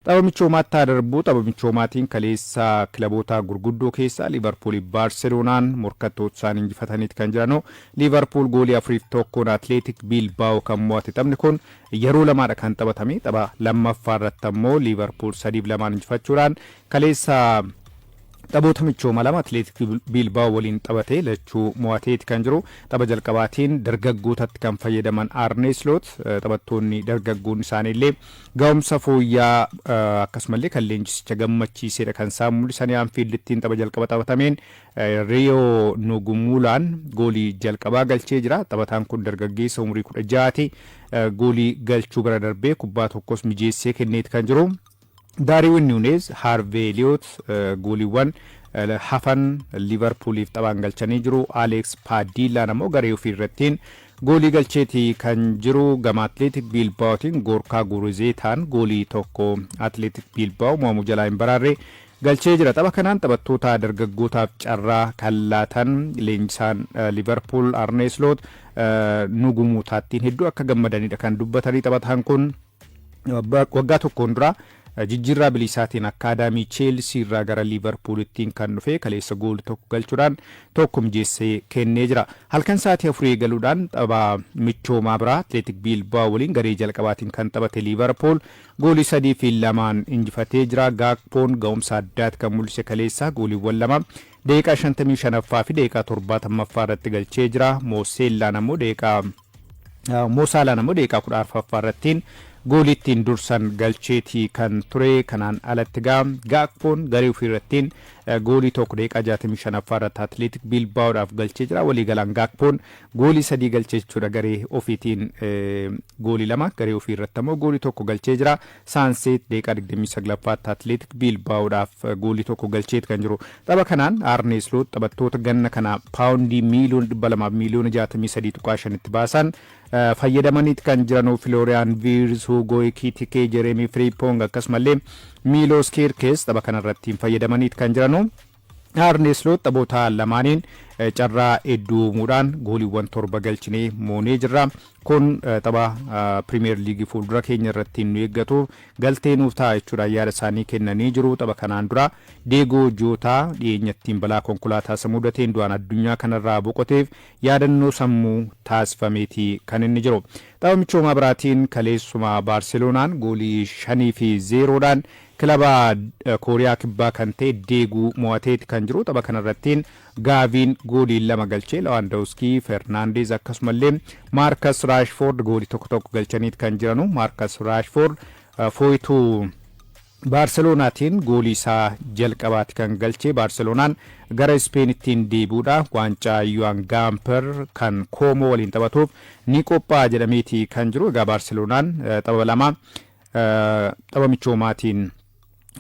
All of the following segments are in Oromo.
Tapha michoomaatti darbu tapha michoomaatiin kaleessa kilaboota gurguddoo keessa Liverpool Barcelonaan morkattoota isaanii injifataniiti kan jiranu. Liverpool goolii 4-1 Athletic Bilbao kan mo'ate. Taphni kun yeroo lamaadha kan taphatame. Tapha lammaffaa irratti ammoo Liverpool 3-2 injifachuudhaan kaleessa taphoota michooma lama Athletic Bilbao waliin taphatee lachuu mo'ateeti kan jiru. Tapha jalqabaatiin dargaggootatti kan fayyadaman Arne Slot taphattoonni dargaggoon isaaniillee ga'umsa fooyyaa akkasumallee kan leenjisicha gammachiisedha kan isaan mul'isanii Anfiildittiin tapha jalqaba taphatameen Rio Nugumulaan goolii jalqabaa galchee jira. Taphataan kun dargaggeessa umurii 16ti. Goolii galchuu bira darbee kubbaa tokkos mijeessee kenneeti kan jiru. Darwin Nunez, Harvey Elliott gooliiwwan hafan Liverpooliif taphaan galchanii jiru. Alex Padilla namoo garee ofii irrattiin goolii galcheetii kan jiru. Gama Athletic Bilbaotiin Gorkaa Guruzeetaan goolii tokko Athletic Bilbao mo'amuu jalaa hin baraarre galchee jira. Tapha kanaan taphattoota dargaggootaaf carraa kan laatan leenjisaan Liverpool Arne Slot Nugumuutaattiin hedduu akka gammadanidha kan dubbatanii. Taphataan kun waggaa tokkoon dura jijjiirraa bilisaatiin akkaadaamii Chelsea irraa gara Liverpoolittiin kan dhufe kaleessa goolii tokko galchuudhaan tokko mijeessee kennee jira. Halkan sa'aatii 4 galuudhaan tapha michoomaa biraa Athletic Bilbao waliin garee jalqabaatiin kan taphate Liverpool goolii 3-2 injifatee jira. Gakpoon ga'umsa addaatti kan mul'ise kaleessa gooliiwwan lama daqiiqaa 55ffaa fi daqiiqaa 70ffaa irratti galchee jira. Moosaalaan ammoo daqiiqaa 14ffaa irrattiin gooliittiin dursan galcheetii kan ture. Kanaan alatti Gakpoon garee ofii irrattiin goolii tokko daqiiqaa 65ffaa irratti Athletic Bilbaoodhaaf galchee jira. Waliigalaan Gakpoon goolii 3 galchee jechuudha. Garee ofiitiin goolii 2 garee ofii irratti ammoo goolii tokko galchee jira. Saanseet daqiiqaa 29ffaatti Athletic Bilbaoodhaaf goolii tokko galcheet kan jiru. Tapha kanaan Arne Slot taphattoota ganna kana paawundii miiliyoona 200 miiliyoona 63.5 itti baasan fayyadamaniiti kan jiranu. Florian Wirtz, Hugo Ekitike, Jeremy Frimpong akkasumallee Milos Kerkez tapha kanarratti fayyadamaniiti kan jiranu. Arne Slot taphoota lamaaniin carraa hedduu uumuudhaan gooliiwwan 7 galchinee moonee jirra. Kun tapha Premier League fuuldura keenya irratti nu eeggatu galtee nuuf ta'a jechuudha yaada isaanii kennanii jiru. Tapha kanaan dura Diego Jota dhiyeenyattiin balaa konkolaataa isa mudateen du'aan addunyaa kanarraa boqoteef yaadannoo sammuu taasifameeti kan inni jiru. Tapha michoomaa biraatiin kaleessuma Barcelonaan goolii 5-0dhaan kilaba Kooriyaa kibbaa kan ta'e Deeguu mo'ateeti kan jiru. Tapha kanarrattiin Gaaviin goolii 2 galchee Lewandowski, Fernandes akkasumallee Marcus Rashford goolii tokko galchaniiti kan jiranu. Marcus Rashford fooyituu Barcelonaatiin goolii isaa jalqabaati kan galchee. Barcelonaan gara Ispeeniittiin deebuudha. Waancaa Yuan Gamper kan Koomoo waliin taphatuuf ni qophaa'a jedhameeti kan jiru. Egaa Barcelonaan tapha lama tapha michoomaatiin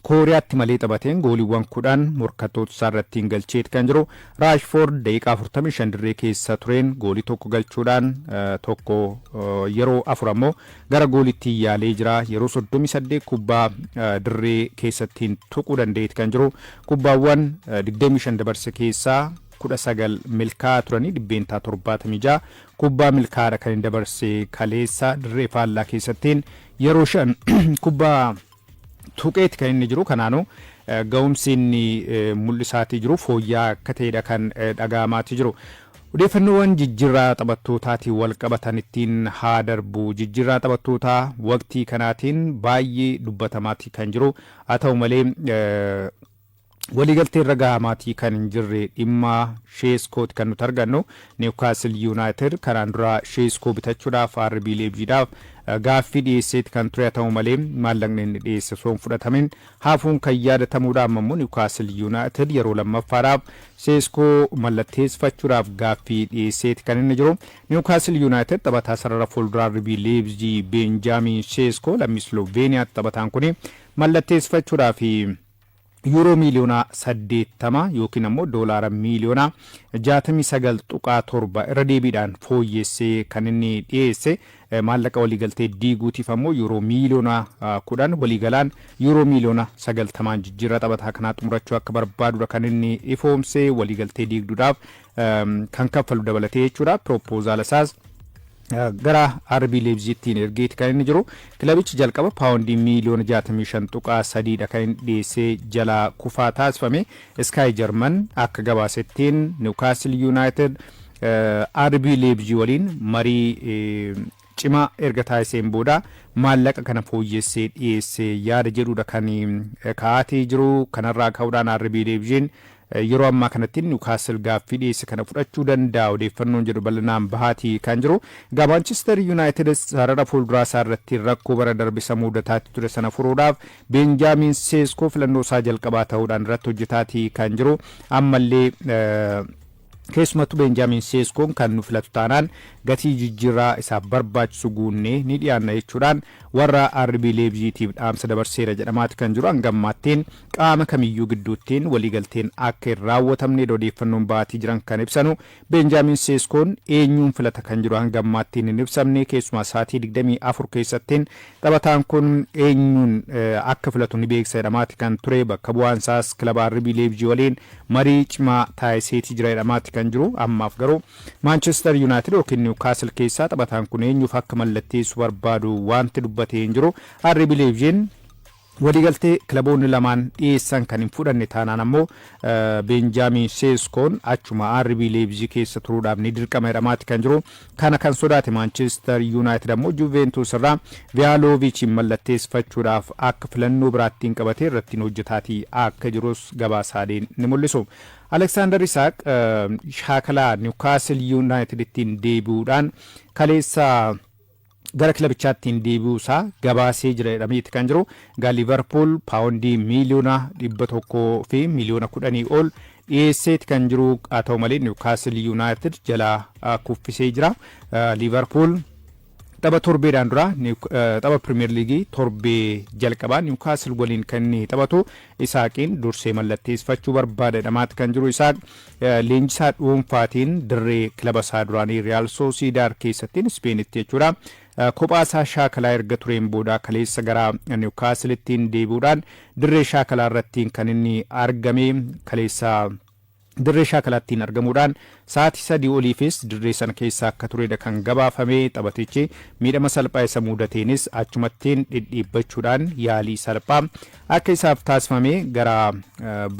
Kooriyaatti malee taphateen gooliiwwan 10 morkattoota isaa irratti galcheet kan jiru. Rashford daqiiqaa 45 dirree keessa tureen goolii tokko galchuudhaan tokko yeroo 4 ammoo gara gooliitti yaalee jira. Yeroo 38 kubbaa dirree keessattiin tuquu dandeetti kan jiru. Kubbaawwan 25 dabarse keessaa 19 milkaa turanii dhibbeentaa 76 kubbaa milkaadha kan dabarse kaleessa dirree faallaa keessattiin yeroo 5 kubbaa tuqeeti kan inni jiru. Kanaanuu ga'umsi inni mul'isaatii jiru fooyyaa akka ta'edha kan dhaga'amaati jiru. Odeeffannoowwan jijjiirraa taphattootaatiin wal qabatan ittiin haa darbu. Jijjiirraa taphattootaa waqtii kanaatiin baay'ee dubbatamaati kan jiru. Haa ta'u malee waliigaltee irra gahamaatii kan hin jirre dhimma Sheeskooti kan nuti argannu. Newcastle United kanaan dura Sheeskoo bitachuudhaaf RB Leipzigidhaaf gaaffii dhiyeesseeti kan ture. Haa ta'u malee maallaqni inni dhiyeesse osoo hin fudhatamin hafuun kan yaadatamuudhaan ammoo Newcastle United yeroo lammaffaadhaaf Sheeskoo mallatteessifachuudhaaf gaaffii dhiyeesseeti kan inni jiru. Newcastle United taphataa sarara fuulduraa RB Leipzig Benjamin Sheeskoo lammii Sloveeniyaatti taphataan kuni mallatteessifachuudhaaf Euro miliyoona 80 yookiin ammoo doolaara miliyoona 69.7 irra deebiidhaan fooyyessee kan inni dhiyeesse. Maallaqa waliigaltee diiguutiif ammoo Euro miliyoona 10 waliigalaan Euro miliyoona 90 jijjiirraa taphataa kanaa xumurachuu akka barbaadudha kan inni ifoomse. Waliigaltee diigduudhaaf kan kaffalu dabalatee jechuudha. Proposal isaas gara RB Leipzigtiin ergeeti kan inni jiru. Kilabichi jalqaba paawundii miliyoona 65.3 dha kan inni dhiyeessee jala kufaa taasifame. Sky German akka gabaasettiin Newcastle United RB Leipzig waliin marii cimaa erga taasiseen booda maallaqa kana fooyyessee dhiyeessee yaada jedhudha kan kaa'atee jiru. Kanarraa ka'uudhaan RB Leipzig yeroo ammaa kanatti Newcastle gaaffii dhiyeesse kana fudhachuu danda'a odeeffannoon jedhu bal'inaan bahaatii kan jiru. Manchester United sarara fuulduraa isaa irratti rakkoo bara darbisa mudataatti ture sana furuudhaaf Benjamin Sesko filannoo isaa jalqabaa ta'uudhaan irratti hojjetaatii kan jiru. Ammallee keessumattuu Benjamin Seskoon kan nu filatu taanaan gatii jijjiirraa isaaf barbaachisu guunnee ni dhiyaanna jechuudhaan warra RB Leipzigtiif dhaamsa dabarseera jedhamaati kan jiru. Hangammaattiin qaama kamiyyuu gidduuttiin waliigalteen akka hin raawwatamne odeeffannoon baatii jiran kan ibsanu. Benjamin Seskoon eenyuun filata kan jiru hangammaattiin hin ibsamne. Keessumaa sa'aatii 24 keessattiin taphataan kun eenyuun akka filatu ni beeksisa jedhamaati kan ture. Bakka bu'aan isaas kilaba RB Leipzig waliin marii cimaa taasiseetii jira jedhamaati kan jiru. Ammaaf garuu Manchester United yookiin Newcastle keessaa taphataan kun eenyuuf akka mallatteessu barbaadu wanti dubbatee hin jiru. RB Leipzig waliigaltee kilaboonni lamaan dhiyeessan kan hin fudhanne taanaan ammoo Benjamin Seskoon achuma RB Leipzig keessa turuudhaaf ni dirqama jedhamaati kan jiru. Kana kan sodaate Manchester United ammoo Juventus irraa Vlahovic mallatteessifachuudhaaf akka filannoo biraattiin qabatee irratti hojjetaatii akka jirus gabaasaaleen ni mul'isu. Alexander Isak shaakalaa Newcastle United ittiin deebi'uudhaan kaleessa gara kilabichaattiin deebi'uusaa gabaasee jira jedhameeti kan jiru. Liverpool paawundii miliyoona 100 fi miliyoona 10 ol dhiyeesseeti kan jiru. Haa ta'u malee Newcastle United jalaa kuffisee jira. Liverpool tapha torbeedhaan dura tapha Premier League torbee jalqabaa Newcastle waliin kan inni taphatu. Isaaqiin dursee mallatteessifachuu barbaada jedhamaati kan jiru. Isaaq leenjisaa dhuunfaatiin dirree kilaba isaa duraanii Real Sociedad keessattiin Ispeenitti jechuudha. Kophaa isaa shaakalaa erga tureen booda kaleessa gara Newcastle'ittiin deebi'uudhaan dirree shaakalaa irrattiin kan inni argame. Kaleessa dirree shaakalaattiin argamuudhaan sa'aatii 3 oliifis dirree sana keessa akka turedha kan gabaafame. Taphatichi miidhama salphaa isa mudateenis achumattiin dhidhiibbachuudhaan yaalii salphaa akka isaaf taasifame gara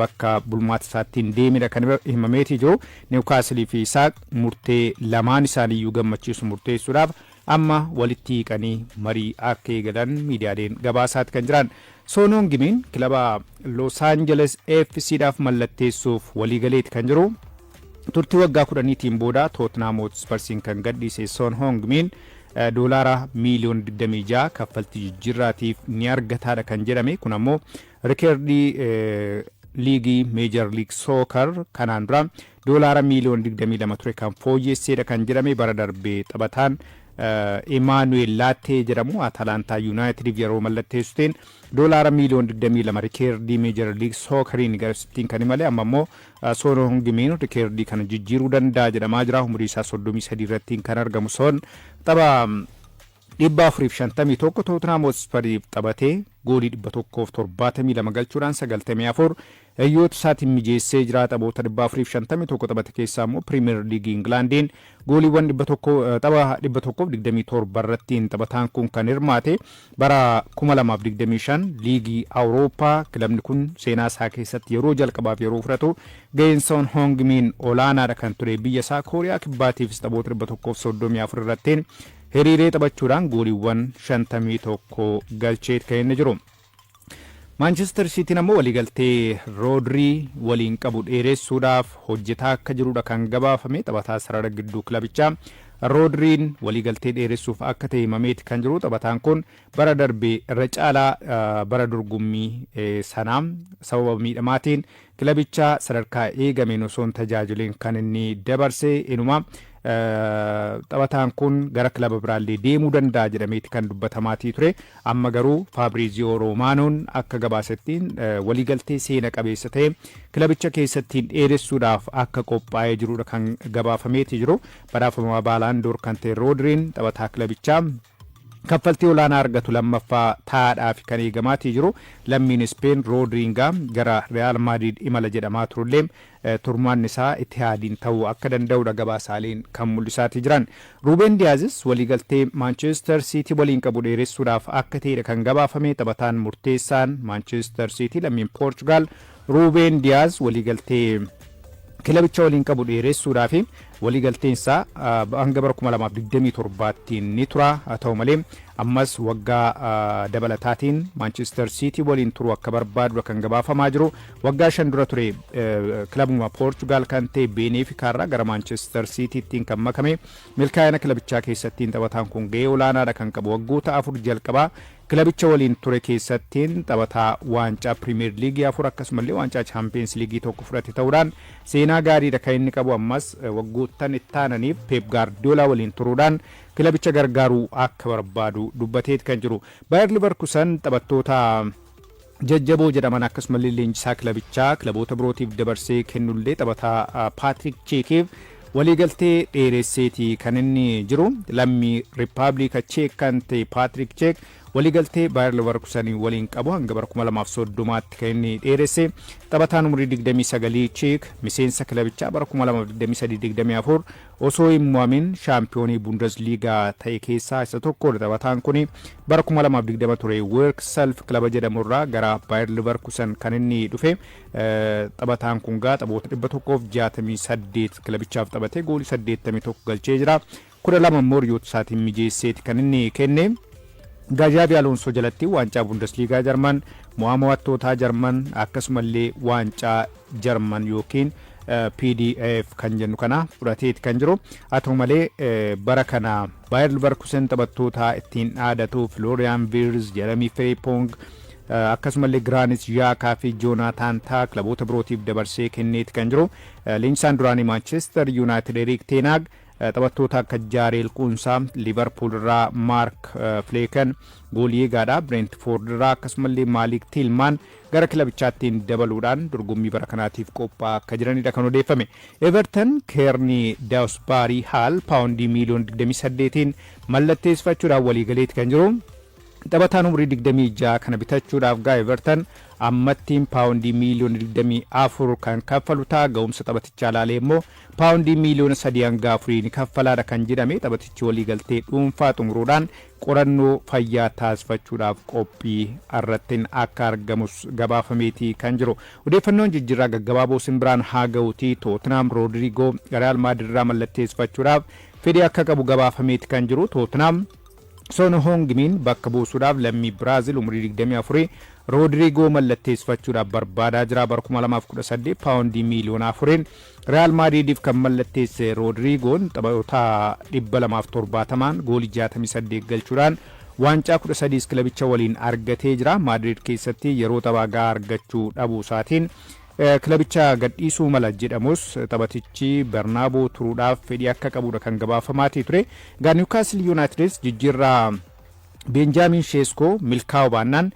bakka bulmaata isaattiin deemedha kan himameetii jiru. Newcastle fi Isaaq murtee lamaan isaaniiyyuu gammachiisu murteessuudhaaf amma walitti hiiqanii marii akka eegalan miidiyaaleen gabaasaati kan jiran. Son Heung-min kilaba Los Angeles FC'dhaaf mallatteessuuf waliigaleeti kan jiru. Turtii waggaa 10tiin booda Tottenham Hotspursiin kan gadhiise Son Heung-min doolaara miliyoona 26 kaffaltii jijjiirraatiif ni argataadha kan jedhame. Kun ammoo rikeerdii liigii Major League Soccer kanaan dura doolaara miliyoona 22 ture kan fooyyesseedha kan jedhame. Bara darbee taphataan Emmanuel Latte jedhamu Atalanta United yeroo mallatteessuutiin doolaara miliyoona 22 rikeerdii Major League Socceriin garasittiin kan himale. Amma immoo Son Heung-min rikeerdii kana jijjiiruu danda'a jedhamaa jira. Umurii isaa 33 irrattiin kan argamu. Son tapha 451 Tottenham Hotspuriif taphatee goolii 172 galchuudhaan 94 hiyyoota isaatiin mijeessee jira. Taphoota 451 taphate keessaa immoo Premier League Englandiin gooliiwwan 127 irrattiin taphataan kun kan hirmaate. Bara 2025 liigii Awurooppaa kilabni kun seenaa isaa keessatti yeroo jalqabaaf yeroo fudhatu ga'een Son Heung-min olaanaadha kan ture. Biyya isaa Kooriyaa Kibbaatiifis taphoota 134 irrattiin hiriiree taphachuudhaan gooliiwwan 51 galchee kan inni jiru. Manchester City ammoo waliigaltee Rodri waliin qabu dheeressuudhaaf hojjetaa akka jirudha kan gabaafame. Taphataa sarara gidduu kilabichaa Rodriin waliigaltee dheeressuuf akka ta'e himameeti kan jiru. Taphataan kun bara darbee irra caalaa bara dorgommii sanaa sababa miidhamaatiin kilabichaa sadarkaa eegameen osoo hin tajaajileen kan inni dabarse. Inuma taphataan kun gara kilaba biraallee deemuu danda'a jedhameeti kan dubbatamaatii ture. Amma garuu Fabrizio Romanoon akka gabaasettiin waliigaltee seena qabeessa ta'e kilabicha keessattiin dheeressuudhaaf akka qophaa'ee jirudha kan gabaafameeti jiru. Badhaafamaa Baalaandoor kan ta'e Rodriin taphataa kilabichaa kaffaltii olaanaa argatu lammaffaa taadhaaf kan eegamaatii jiru lammiin Speen Roodriingaa gara Real Madrid imala jedhamaa turullee turmaan isaa Itihaadiin ta'uu akka danda'udha gabaasaaleen kan mul'isaatii jiran. Ruben Diazis waliigaltee Manchester City waliin qabu dheeressuudhaaf akka ta'edha kan gabaafame. Taphataan murteessaan Manchester City lammiin Portugal Ruben Diaz waliigaltee kilabicha waliin qabu dheeressuudhaaf waliigalteen isaa hanga bara 2027 ni tura. Haa ta'u malee ammas waggaa dabalataatiin Manchester City waliin turu akka barbaadu kan gabaafamaa jiru. Waggaa 5 dura ture kilabuma Portugal kan ta'e Benfica irraa gara Manchester Citytiin kan makame. Milkaa'ina kilabichaa keessattiin taphataan kun gahee olaanaadha kan qabu. Waggoota 4 jalqabaa kilabicha waliin ture keessattiin taphataa waancaa Premier League 4 akkasumallee waancaa Champions League 1 fudhate ta'uudhaan seenaa gaariidha kan inni qabu. Ammas waggoottan ittaananiif Pep Guardiola waliin turuudhaan kilabicha gargaaruu akka barbaadu dubbateet kan jiru. Bayer Leverkusen taphattoota jajjaboo jedhaman akkasumallee leenjisaa kilabichaa kilaboota birootiif dabarsee kennullee taphataa Patrick Cheekiif waliigaltee dheeresseeti kan inni jiru. Lammii Riippaabilika Cheek kan ta'e Patrick Cheek waliigaltee Bayer Leverkusen waliin qabu hanga bara 2030tti kan inni dheeresse. Taphataan umurii 29 Cheek miseensa kilabichaa bara 2023-24 osoo hin mo'amin shaampiyoonii Bundesliigaa ta'e keessaa isa tokkodha. Taphataan kun bara 2020 ture Workself kilaba jedhamurraa gara Bayer Leverkusen kan inni dhufe. Taphataan kun taphoota 168 kilabichaaf taphatee goolii 81 galchee jira. 12 immoo hiriyoota isaatiin mijeesseeti kan inni kenne. Gaajabii Alonso jalatti waancaa Bundesliigaa Jarman, mo'amtoota Jarman akkasumallee waancaa Jarman yookiin PDF kan jennu kana fudhateeti kan jiru. Haa ta'u malee bara kana Bayer Leverkusen taphattoota ittiin dhaadatu Florian Wirtz, Jeremy Frimpong akkasumallee Granit Xhaka fi Jonathan Tah kilaboota birootiif dabarsee kenneeti kan jiru. Leenjisaan duraanii Manchester United Erik ten Hag taphattoota akka Jaareel Quunsaa Liverpool irraa Mark Fleeken goolii eegaadha. Brentford irraa akkasumallee Malik Tillman gara kilabichaattiin dabaluudhaan dorgommii bara kanaatiif qophaa'aa akka jiranidha kan odeeffame. Everton Kearney Dewsbury Hall paawundii miiliyoona 28tiin mallatteessifachuudhaan waliigaleeti kan jiru. Taphataan umurii 26 kana bitachuudhaaf gaa Everton ammattiin paawundii miiliyoona 24 kan kaffalu ta'a. Ga'umsa taphatichaa ilaalee immoo paawundii miiliyoona 3 hanga 4 ni kaffalaadha kan jedhame. Taphatichi waliigaltee dhuunfaa xumuruudhaan qorannoo fayyaa taasifachuudhaaf qophii irrattiin akka argamus gabaafameeti kan jiru. Odeeffannoon jijjiirraa gaggabaaboo simbiraan haa ga'uuti. Tottenham Rodrigo Real Madrid irraa mallatteessifachuudhaaf fedhii akka qabu gabaafameeti kan jiru. Tottenham Son Heung-min bakka buusuudhaaf lammii Biraazil umurii 24 Rodrigo mallatteessifachuudhaaf barbaadaa jira. Bara 2018 paawundii miiliyoona 4 Real Madridiif kan mallatteesse Rodrigoon taphoota 270 goolii 68 galchuudhaan waancaa 13 kilabicha waliin argatee jira. Madrid keessatti yeroo taphaa gahaa argachuu dhabuu isaatiin kilabicha gadhiisuu mala jedhamus taphatichi Bernabeu turuudhaaf fedhii akka qabudha kan gabaafamaatii ture. Newcastle United jijjiirraa Benjamin Sesko milkaa'uu baannaan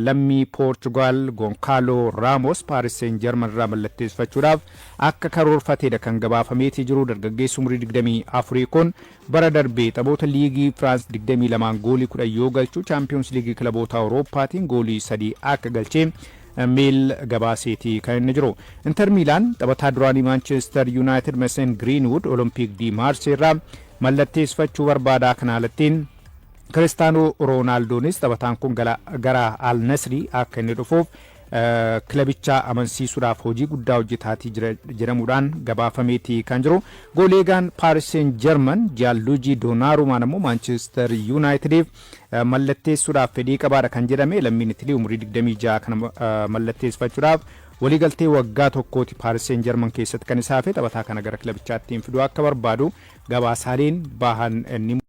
lammii Portugal Goncalo Ramos Paris Saint-Germain irraa mallatteessifachuudhaaf akka karoorfateedha kan gabaafameetii jiru. Dargaggeessi umurii 24 kun bara darbee taphoota liigii France 22 goolii 10 yoo galchu Champions League kilaboota Awurooppaatiin goolii 3 akka galchee Meel gabaaseetii kan inni jiru. Inter Milan taphataa duraanii Manchester United Mason Greenwood Olympique de Marseille irraa mallatteessifachuu barbaadaa kan haalattiin Cristiano Ronaldonis taphataan kun gara Al Nassr akka inni dhufuuf kilabicha amansiisuudhaaf hojii guddaa hojjetaatii jedhamuudhaan gabaafameetii kan jiru. Gooleegaan Paris Saint-Germain Gianluigi Donnarumma ammoo Manchester Unitediif mallatteessuudhaaf fedhii qabaadha kan jedhame. Lammiin Itilii umurii 26 kana mallatteessifachuudhaaf waliigaltee waggaa tokkooti Paris Saint-Germain keessatti kan isaa fi taphataa kana gara kilabichaattiin fiduu akka barbaadu gabaasaaleen bahan